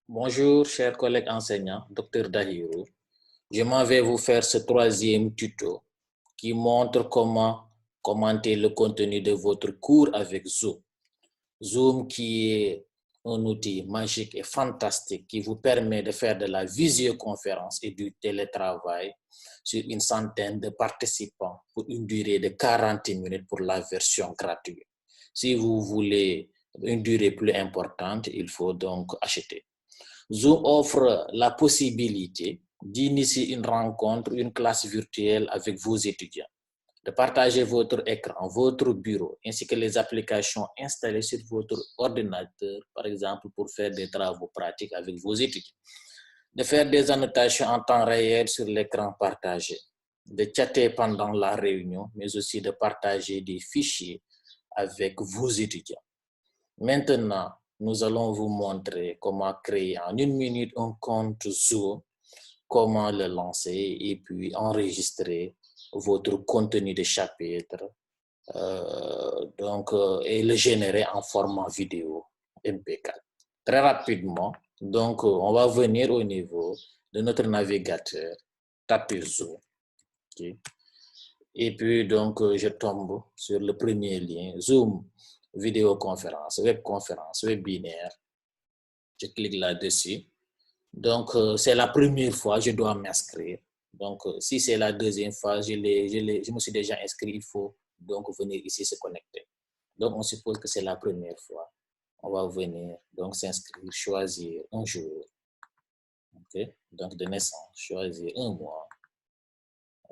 Bonjour, chers collègues enseignants, Dr Dahirou. Je m'en vais vous faire ce troisième tuto qui montre comment commenter le contenu de votre cours avec Zoom. Zoom qui est un outil magique et fantastique qui vous permet de faire de la visioconférence et du télétravail sur une centaine de participants pour une durée de 40 minutes pour la version gratuite. Si vous voulez une durée plus importante, il faut donc acheter. Zoom offre la possibilité d'initier une rencontre, une classe virtuelle avec vos étudiants, de partager votre écran, votre bureau, ainsi que les applications installées sur votre ordinateur, par exemple pour faire des travaux pratiques avec vos étudiants, de faire des annotations en temps réel sur l'écran partagé, de chatter pendant la réunion, mais aussi de partager des fichiers avec vos étudiants. Maintenant, nous allons vous montrer comment créer en 1 minute un compte Zoom, comment le lancer et puis enregistrer votre contenu de chapitre et le générer en format vidéo MP4. Très rapidement, donc on va venir au niveau de notre navigateur, taper Zoom. Okay. Et puis donc je tombe sur le premier lien, Zoom, vidéoconférence, webconférence, webinaire. Je clique là-dessus. Donc, c'est la première fois, je dois m'inscrire. Donc, si c'est la deuxième fois, je me suis déjà inscrit, il faut donc venir ici se connecter. Donc, on suppose que c'est la première fois. On va venir donc s'inscrire, choisir un jour. Okay. Donc, de naissance, choisir un mois,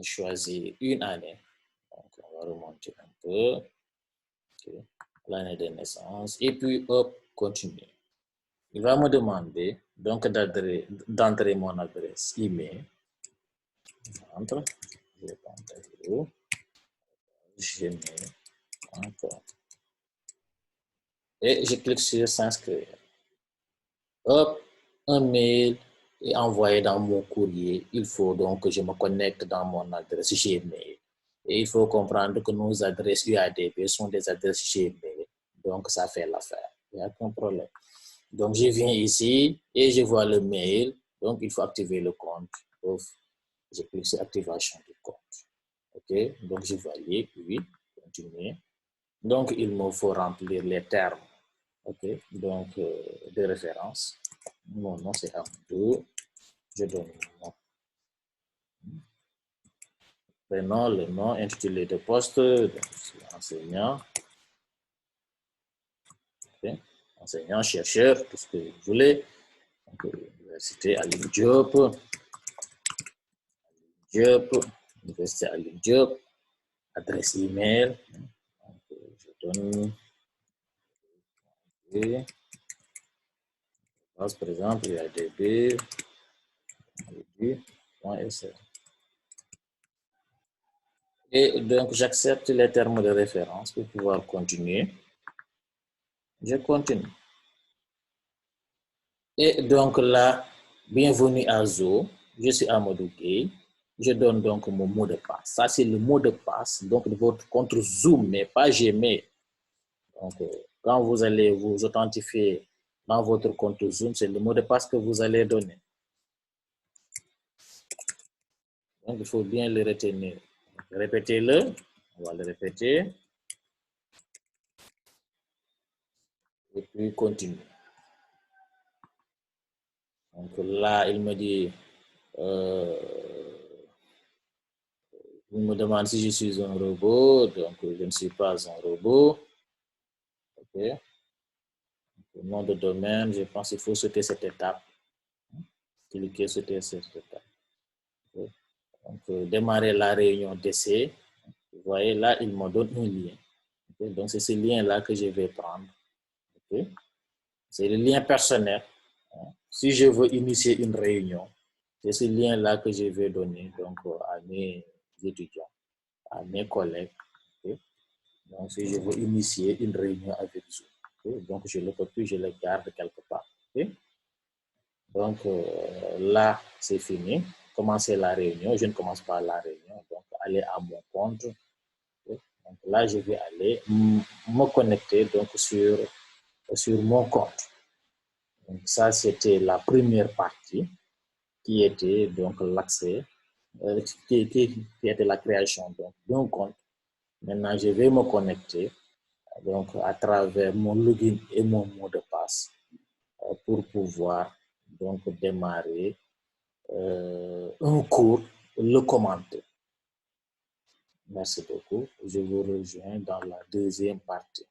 choisir une année. Donc, on va remonter un peu. Okay. L'année de naissance. Et puis, hop, continuer. Il va me demander donc d'entrer mon adresse email. Entre, gmail.com. Et je clique sur s'inscrire. Hop, un mail est envoyé dans mon courrier. Il faut donc que je me connecte dans mon adresse Gmail. Et il faut comprendre que nos adresses UADP sont des adresses Gmail. Donc, ça fait l'affaire. Il n'y a aucun problème. Donc, je viens ici et je vois le mail. Donc, il faut activer le compte. Je clique sur activation du compte. OK, donc je valide, oui, continuer. Donc, il me faut remplir les termes, OK, donc de référence. Mon nom, c'est Amadou. Je donne mon prénom, le nom, intitulé de poste, donc enseignant. Okay. Enseignant, chercheur, tout ce que vous voulez. Donc, université Alioune Diop. Université Alioune Diop. Adresse email. Donc, je donne. Okay. Par exemple, il y a db.sr. Et donc, j'accepte les termes de référence pour pouvoir continuer. Je continue. Et donc là, bienvenue à Zoom. Je suis Amadou Gueye. Je donne donc mon mot de passe. Ça, c'est le mot de passe donc, de votre compte Zoom, mais pas Gmail. Donc, quand vous allez vous authentifier dans votre compte Zoom, c'est le mot de passe que vous allez donner. Donc, il faut bien le retenir. Répétez-le. On va le répéter. Et puis, continue. Donc là, il me dit, il me demande si je suis un robot. Donc, je ne suis pas un robot. OK. Le nom de domaine, je pense qu'il faut sauter cette étape. Cliquez sur cette étape. Okay. Donc, démarrer la réunion d'essai. Vous voyez, là, il me donne un lien. Okay. Donc, c'est ce lien-là que je vais prendre. Okay. C'est le lien personnel. Si je veux initier une réunion, c'est ce lien-là que je vais donner donc, à mes étudiants, à mes collègues. Okay. Donc, si je veux initier une réunion avec Zoom, okay. Donc je le copie, je le garde quelque part. Okay. Donc là, c'est fini. Commencer la réunion. Je ne commence pas la réunion. Donc, aller à mon compte. Okay. Donc là, je vais aller me connecter donc, sur mon compte. Donc, ça, c'était la première partie qui était donc l'accès, qui était la création d'un compte. Maintenant, je vais me connecter donc à travers mon login et mon mot de passe pour pouvoir donc démarrer un cours, le commenter. Merci beaucoup. Je vous rejoins dans la deuxième partie.